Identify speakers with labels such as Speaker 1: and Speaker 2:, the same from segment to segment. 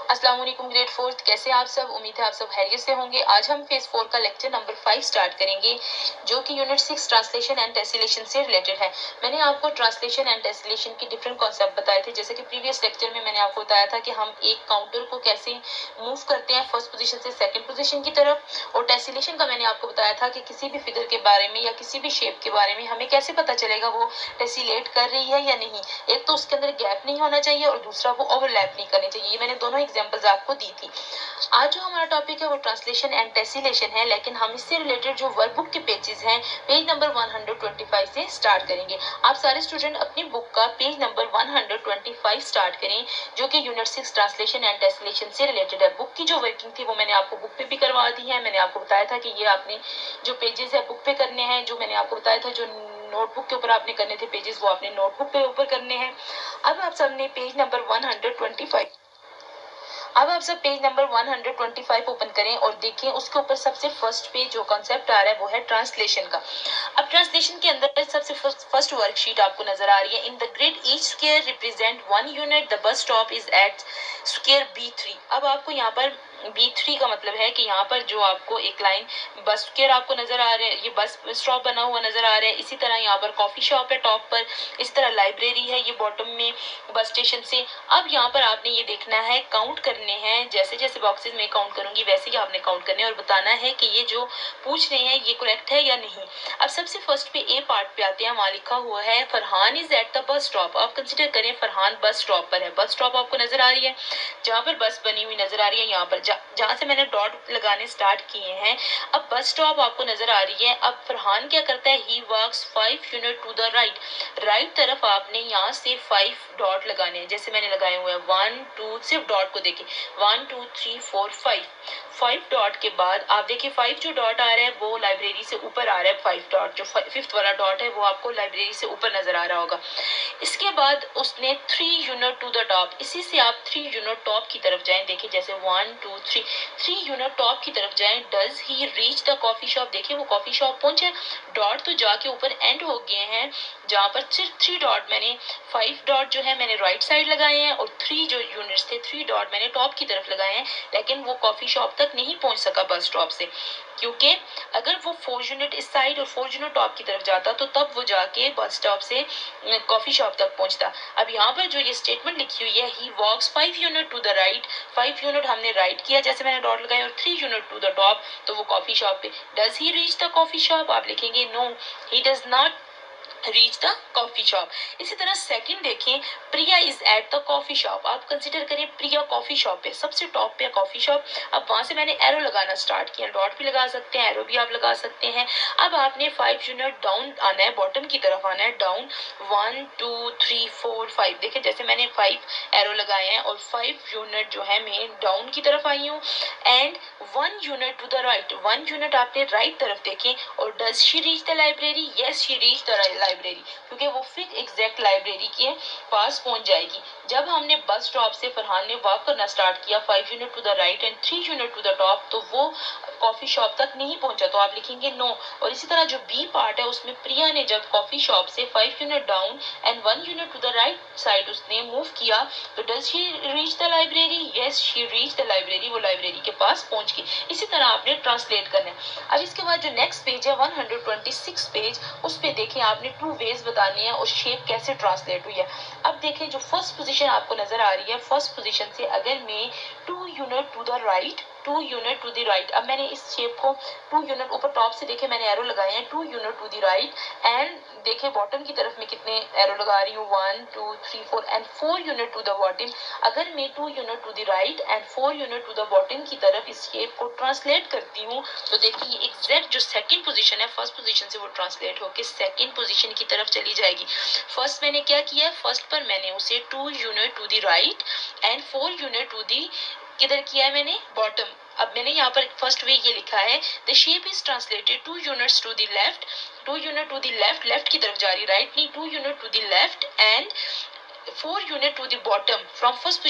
Speaker 1: अस्सलाम वालेकुम grade fourth, कैसे आप सब? उम्मीद है आप सब खैरियत से होंगे। आज हम फेज 4 का लेक्चर नंबर 5 स्टार्ट करेंगे, जो कि यूनिट 6 ट्रांसलेशन एंड टेसिलेशन से रिलेटेड है। मैंने आपको ट्रांसलेशन एंड टेसिलेशन के डिफरेंट कॉन्सेप्ट बताए थे। जैसे कि प्रीवियस लेक्चर में मैंने आपको बताया था कि हम एक काउंटर को कैसे मूव करते हैं फर्स्ट पोजीशन से सेकंड पोजीशन की तरफ, और टेसिलेशन का मैंने आपको बताया था कि किसी भी फिगर के बारे में या किसी भी शेप के बारे में हमें कैसे पता चलेगा वो टेसिलेट कर रही है या नहीं। एक तो उसके अंदर गैप नहीं होना चाहिए और दूसरा वो ओवरलैप नहीं करनी चाहिए। ये मैंने दोनों एग्जांपल्स आपको दी थी। आज जो हमारा टॉपिक है वो ट्रांसलेशन एंड टेसिलेशन है, लेकिन हम इससे रिलेटेड जो वर्कबुक के पेजेस हैं पेज नंबर 125 से स्टार्ट करेंगे। आप सारे स्टूडेंट अपनी बुक का पेज नंबर 125 स्टार्ट करें, जो कि यूनिट 6 ट्रांसलेशन एंड टेसिलेशन से रिलेटेड है। बुक की जो वर्किंग थी वो मैंने आपको बुक पे भी करवा दी है। मैंने आपको बताया था कि ये आपने जो पेजेस है बुक पे करने हैं, जो मैंने आपको बताया था जो नोटबुक के ऊपर आपने करने थे पेजेस, वो आपने नोटबुक पे ऊपर करने हैं। अब आप सबने पेज नंबर 125 अब आप सब पेज नंबर 125 ओपन करें और देखें, उसके ऊपर सबसे फर्स्ट पेज जो कॉन्सेप्ट आ रहा है वो है ट्रांसलेशन का। अब ट्रांसलेशन के अंदर सबसे फर्स्ट वर्कशीट आपको नजर आ रही है। In the grid each square represent one unit, the bus stop is at square B3। अब आपको यहाँ पर B3 का मतलब है कि यहाँ पर जो आपको एक लाइन बस स्क्वायर आपको नजर आ रहा है, ये बस स्टॉप बना हुआ नजर आ रहा है। इसी तरह यहाँ पर कॉफी शॉप है टॉप पर, इस तरह लाइब्रेरी है ये बॉटम में बस स्टेशन से। अब यहाँ पर आपने ये देखना है, काउंट करने हैं, जैसे जैसे बॉक्सेस में काउंट करूंगी वैसे ही आपने काउंट करने और बताना है कि ये जो पूछ रहे हैं ये करेक्ट है या नहीं। अब सबसे फर्स्ट पे ए पार्ट पे आते हैं, वहां लिखा हुआ है Farhan is at the bus stop. आप कंसिडर करें फरहान बस स्टॉप पर है। बस स्टॉप आपको नजर आ रही है, जहाँ पर बस बनी हुई नजर आ रही है, यहाँ पर जहाँ से मैंने डॉट लगाने स्टार्ट किए हैं। अब बस स्टॉप आपको नजर आ रही है। अब फरहान क्या करता है, he walks 5 unit to the right. Right तरफ आपने यहाँ से 5 डॉट लगाने हैं, जैसे मैंने लगाए हुए हैं 1 2, सिर्फ डॉट को देखें 1 2 3 4 5 डॉट के बाद आप देखिए 5 जो डॉट आ रहा है वो लाइब्रेरी से ऊपर आ रहा है। 5 डॉट जो फिफ्थ वाला डॉट है वो आपको लाइब्रेरी से ऊपर नजर आ रहा होगा। इसके बाद उसने 3 यूनिट टू द टॉप, इसी से आप 3 यूनिट टॉप की तरफ जाएं। देखिए जैसे 1 2 3 यूनिट टॉप की तरफ जाएं। Does he reach the coffee shop, देखिए वो कॉफी शॉप पहुंचे। डॉट तो जाके ऊपर एंड हो गए हैं, जहां पर सिर्फ 3 डॉट मैंने 5 डॉट जो है मैंने राइट साइड लगाए हैं और 3 जो यूनिट्स थे 3 डॉट मैंने टॉप की तरफ लगाए हैं। लेकिन वो कॉफी शॉप तक नहीं पहुंच सका बस स्टॉप से, क्योंकि अगर वो 4 यूनिट इस साइड और 4 यूनिट टॉप की तरफ जाता तो तब वो जाके बस स्टॉप से कॉफी शॉप तक पहुंचता। अब यहाँ पर जो ये स्टेटमेंट लिखी हुई है, he walks 5 unit to the right, 5 unit हमने राइट किया जैसे मैंने डॉट लगाया, और 3 यूनिट टू द टॉप, तो वो कॉफी शॉप पे। Does he reach the coffee shop, आप लिखेंगे no, he does not reach the coffee shop. इसी तरह सेकंड देखें, Priya is at the coffee shop. आप कंसिडर करें प्रिया कॉफी शॉप पे, सबसे टॉप पे कॉफी शॉप। अब वहां से मैंने एरो लगाना स्टार्ट किया, डॉट भी लगा सकते हैं, एरो भी आप लगा सकते हैं। अब आपने 5 यूनिट डाउन आना है, बॉटम की तरफ आना है, डाउन 1 2 3 4 5। देखिए जैसे मैंने 5 एरो लगाए हैं और 5 यूनिट जो है मैं डाउन की तरफ आई हूँ। And 1 unit to the right, 1 unit आपने राइट तरफ देखें। और does she reach the library, yes she reach the library, क्योंकि वो फिर एग्जैक्ट लाइब्रेरी के पास पहुंच जाएगी। जब हमने बस स्टॉप से फरहान ने वॉक करना स्टार्ट किया 5 unit to the right and 3 unit to the top, तो वो कॉफी शॉप तक नहीं पहुंचा, तो आप लिखेंगे नो। और इसी तरह जो बी पार्ट है उसमें प्रिया ने जब कॉफी शॉप से 5 unit down and 1 unit to the right side उसने मूव किया, तो does she reach the library, yes she reach the library, वो लाइब्रेरी के पास पहुंच गई। इसी तरह आपने ट्रांसलेट करना है। अब इसके बाद जो नेक्स्ट पेज है 126 पेज, उस पे देखें आपने 2 वेज बतानी है और शेप कैसे ट्रांसलेट हुई है। अब देखें जो फर्स्ट पोजीशन आपको नजर आ रही है, फर्स्ट पोजीशन से अगर मैं 2 unit to the right, 2 unit to the right, अब मैंने इस शेप को 2 यूनिट ऊपर टॉप से देखे मैंने एरो लगाए हैं 2 unit to the right, and देखे बॉटम की तरफ में कितने एरो लगा रही हूँ 1 2 3 4 and 4 unit to the bottom. अगर मैं 2 unit to the right and 4 unit to the bottom की तरफ इस शेप को ट्रांसलेट करती हूँ, तो देखिए एग्जैक्ट जो सेकंड पोजीशन है फर्स्ट पोजीशन से वो ट्रांसलेट होकर सेकंड पोजीशन की तरफ चली जाएगी। फर्स्ट मैंने क्या किया, फर्स्ट पर मैंने उसे 2 unit to the right and 4 unit to the किधर किया है मैंने, बॉटम। अब मैंने यहाँ पर फर्स्ट वे ये लिखा है, the shape is translated 2 units to the left, 2 unit to the left, left की तरफ जा रही, राइट नहीं, 2 unit to the left and 4 unit to the bottom from first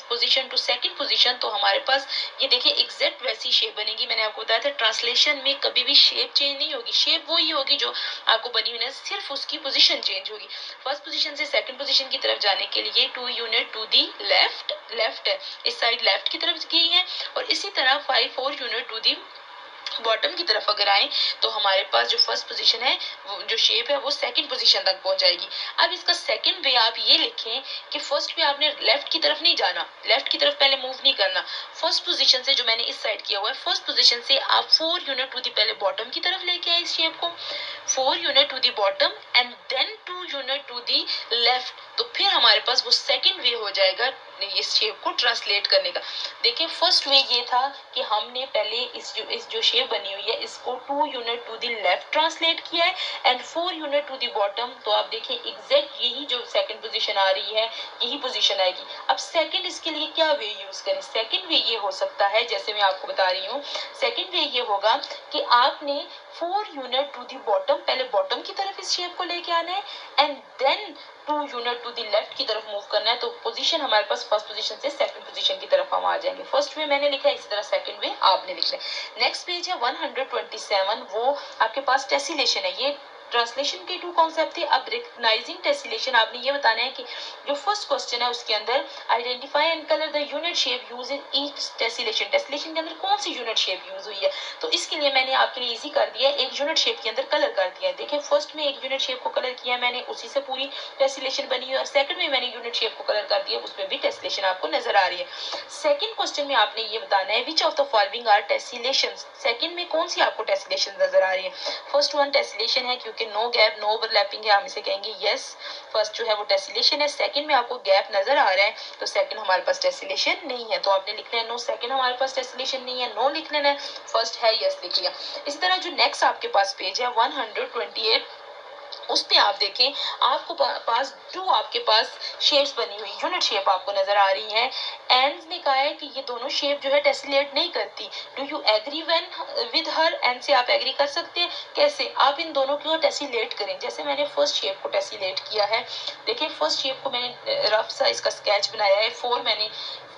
Speaker 1: position to second position, तो हमारे पास ये देखिए एग्जैक्ट वैसी शेप बनेगी। मैंने आपको बताया था ट्रांसलेशन में कभी भी शेप चेंज नहीं होगी, शेप वही होगी जो आपको बनी हुई है, सिर्फ उसकी पोजीशन चेंज होगी। फर्स्ट पोजीशन से सेकंड पोजीशन की तरफ जाने के लिए 2 unit to the left, left है इस साइड लेफ्ट की तरफ गई है, और इसी तरह 4 यूनिट टू दी बॉटम की तरफ अगर आए तो हमारे पास जो फर्स्ट पोजीशन है, वो जो शेप है वो सेकंड पोजीशन तक पहुंच जाएगी। अब इसका सेकंड वे आप ये लिखें कि फर्स्ट वे आपने लेफ्ट की तरफ नहीं जाना, लेफ्ट की तरफ पहले मूव नहीं करना। फर्स्ट पोजीशन से जो मैंने इस साइड किया हुआ है, फर्स्ट पोजीशन से आप 4 यूनिट टू दी पहले बॉटम की तरफ लेके आए इस शेप को, 4 unit to the bottom and then 2 unit to the left, तो फिर हमारे पास वो सेकंड वे हो जाएगा इस शेप को ट्रांसलेट करने का। देखिए फर्स्ट वे ये था कि हमने पहले इस जो शेप बनी हुई है इसको 2 unit to the left translate किया है and 4 unit to the bottom, तो आप देखिए एग्जैक्ट यही जो सेकंड पोजीशन आ रही है यही पोजीशन आएगी। अब सेकंड इसके लिए क्या वे यूज करें, सेकंड वे ये हो सकता है, जैसे मैं आपको बता रही हूँ, सेकंड वे ये होगा कि आपने 4 यूनिट टू दी बॉटम, पहले बॉटम की तरफ इस शेप को लेके आना है and then 2 unit to the left की तरफ मूव करना है, तो पोजीशन हमारे पास फर्स्ट पोजीशन से सेकंड पोजीशन की तरफ हम आ जाएंगे। फर्स्ट वे मैंने लिखा है, इसी तरह सेकंड वे आपने लिखना है। नेक्स्ट पेज है 127, वो आपके पास टेसिलेशन है। ये ट्रांसलेशन के 2 कॉन्सेप्ट थे। अब रिकग्नाइजिंग टेसिलेशन आपने ये बताना है कि जो फर्स्ट क्वेश्चन है उसके अंदर identify and colour the unit shape use in each tessellation, tessellation के अंदर कौन सी यूनिट शेप यूज हुई है, तो इसके लिए मैंने आपके लिए इजी कर दिया है, एक यूनिट शेप के अंदर कलर कर दिया है। देखिए फर्स्ट में एक यूनिट शेप को कलर किया मैंने, उसी से पूरी टेसिलेशन बनी है, और सेकंड में मैंने यूनिट शेप को कलर कर दिया, उसमें भी टेसिलेशन आपको नजर आ रही है। सेकंड क्वेश्चन में आपने ये बताना है which of the following are tessellations, second में कौन सी आपको टेसिलेशन नजर आ रही है। फर्स्ट वन टेसिलेशन है क्योंकि नो गैप नो ओवरलैपिंग है, हम इसे कहेंगे यस, फर्स्ट जो है वो टेसिलेशन है। सेकंड में आपको गैप नजर आ रहा है तो सेकंड हमारे पास टेसिलेशन नहीं है, तो आपने लिखना है नो, सेकंड हमारे पास टेसिलेशन नहीं है, नो लिख लेना है, फर्स्ट है यस लिख लिया। इसी तरह जो नेक्स्ट आपके पास पेज है 128, उस पे आप देखें आपको पास जो आपके पास शेप्स बनी हुई यूनिट शेप आपको नजर आ रही है, एंड ने कहा है कि ये दोनों शेप जो है टेसिलेट नहीं करती। Do you agree when with her, and से आप एग्री कर सकते हैं, कैसे आप इन दोनों को टेसिलेट करें। जैसे मैंने फर्स्ट शेप को टेसिलेट किया है, देखिए फर्स्ट शेप को मैंने रफ सा इसका स्केच बनाया है, 4 मैंने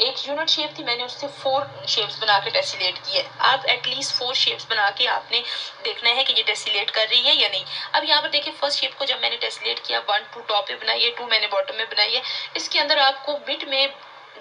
Speaker 1: एक यूनिट शेप थी, मैंने उससे 4 शेप्स बना के टेसिलेट किए। आप एटलीस्ट 4 शेप्स बना के आपने देखना है कि ये टेसिलेट कर रही है या नहीं। अब यहाँ पर देखिए फर्स्ट शेप को जब मैंने टेसिलेट किया, 1 2 टॉप पे बनाई है, 2 मैंने बॉटम में बनाई है, इसके अंदर आपको मिड में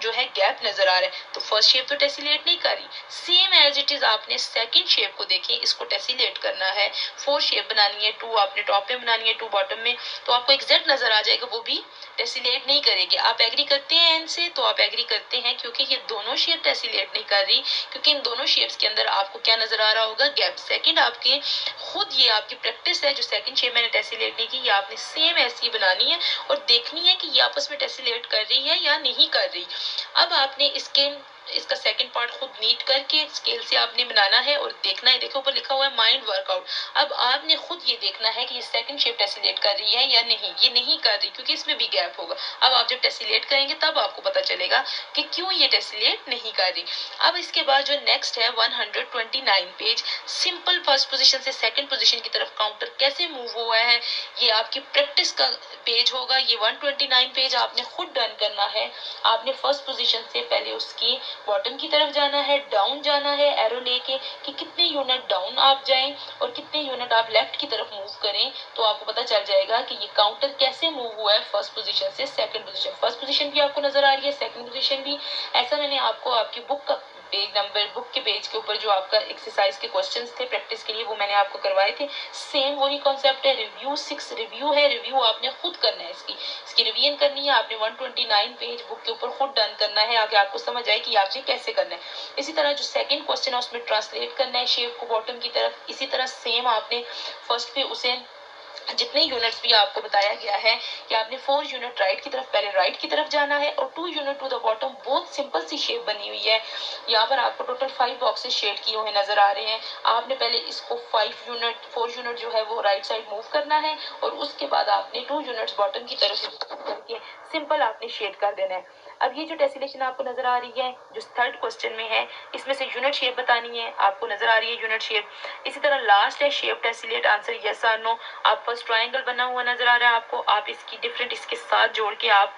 Speaker 1: जो है गैप नजर आ रहा है, तो फर्स्ट शेप तो टेसिलेट नहीं कर रही। सेम एज इट इज आपने सेकंड शेप को देखिए, इसको टेसिलेट करना है, 4 शेप बनानी है, 2 आपने टॉप में बनानी है, 2 बॉटम में, तो आपको एग्जैक्ट नजर आ जाएगा वो भी टेसिलेट नहीं करेगी। आप एग्री करते हैं एन से, तो आप एग्री करते हैं क्योंकि ये दोनों शेप टेसिलेट नहीं कर रही, क्योंकि इन दोनों शेप्स के अंदर आपको क्या नजर आ रहा होगा, गैप। सेकंड आपके खुद ये आपकी प्रैक्टिस है, जो सेकंड शेप मैंने टेसिलेट नहीं की, ये आपने सेम ऐसी बनानी है और देखनी है कि ये आपस में टेसिलेट कर रही है या नहीं कर रही। अब आपने इसका सेकंड पार्ट खुद नीट करके स्केल से आपने बनाना है और देखना है, देखो ऊपर लिखा हुआ है माइंड वर्कआउट। अब आपने खुद ये देखना है कि ये सेकंड शेप टेसिलेट कर रही है या नहीं, ये नहीं कर रही क्योंकि इसमें भी गैप होगा। अब आप जब टेसिलेट करेंगे तब आपको पता चलेगा कि क्यों ये टेसिलेट नहीं कर रही। अब इसके बाद जो नेक्स्ट है 129 पेज, सिंपल फर्स्ट पोजीशन से सेकंड पोजीशन की तरफ काउंटर कैसे मूव हुआ है, ये आपकी प्रैक्टिस का पेज होगा। ये 129 पेज आपने खुद डन करना है। आपने फर्स्ट पोजीशन से पहले उसकी बॉटम की तरफ जाना है, डाउन जाना है एरो लेके कि कितने यूनिट डाउन आप जाएं और कितने यूनिट आप लेफ्ट की तरफ मूव करें, तो आपको पता चल जाएगा कि ये काउंटर कैसे मूव हुआ है फर्स्ट पोजीशन से सेकंड पोजीशन। फर्स्ट पोजीशन भी आपको नजर आ रही है, सेकंड पोजीशन भी। ऐसा मैंने आपको आपकी बुक का पेज नंबर, बुक के पेज के ऊपर जो आपका एक्सरसाइज के क्वेश्चंस थे प्रैक्टिस के लिए, वो मैंने आपको करवाए थे। सेम वही कॉन्सेप्ट है। रिव्यू 6 रिव्यू है, रिव्यू आपने खुद करना है, इसकी रिवीजन करनी है आपने। 129 पेज बुक के ऊपर खुद डन करना है, आगे आपको समझ आए कि आपने कैसे करना है। इसी तरह जो सेकंड क्वेश्चन है उसमें ट्रांसलेट करना है शेप को बॉटम की तरफ। इसी तरह सेम आपने फर्स्ट पे उसे जितने यूनिट्स भी आपको बताया गया है कि आपने 4 यूनिट राइट की तरफ, पहले राइट की तरफ जाना है और 2 यूनिट टू द बॉटम। बहुत सिंपल सी शेप बनी हुई है। यहाँ पर आपको टोटल 5 बॉक्सेस शेड किए हुए नजर आ रहे हैं। आपने पहले इसको 4 यूनिट जो है वो राइट साइड मूव करना है और उसके बाद आपने 2 यूनिट्स बॉटम की तरफ करके सिंपल आपने शेड कर देना है। अब ये जो टेसिलेशन आपको नजर आ रही है जो थर्ड क्वेश्चन में है, इसमें से यूनिट शेप बतानी है, आपको नजर आ रही है यूनिट शेप। इसी तरह लास्ट है शेप टेसिलेट, आंसर यस और नो। आप फर्स्ट ट्राइंगल बना हुआ नजर आ रहा है आपको, आप इसकी डिफरेंट इसके साथ जोड़ के आप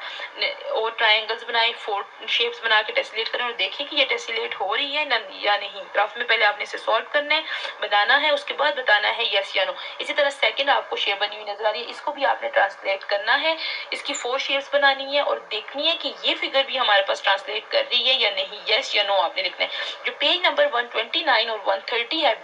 Speaker 1: और ट्राइंगल्स बनाए, फोर शेप्स बना के टेसिलेट करें और देखिए कि ये टेसिलेट हो रही है या नहीं। ग्राफ में पहले आपने इसे सॉल्व करना है, बताना है, उसके बाद बताना है यस या नो। इसी तरह सेकंड आपको शेप बनी हुई नजर आ रही है, इसको भी आपने ट्रांसलेट करना है, इसकी 4 शेप्स बनानी है और देखनी है कि ये फिगर भी हमारे पास ट्रांसलेट कर रही है या नहीं, यस या नो आपने लिखना है। जो पेज नंबर 129 और 130 है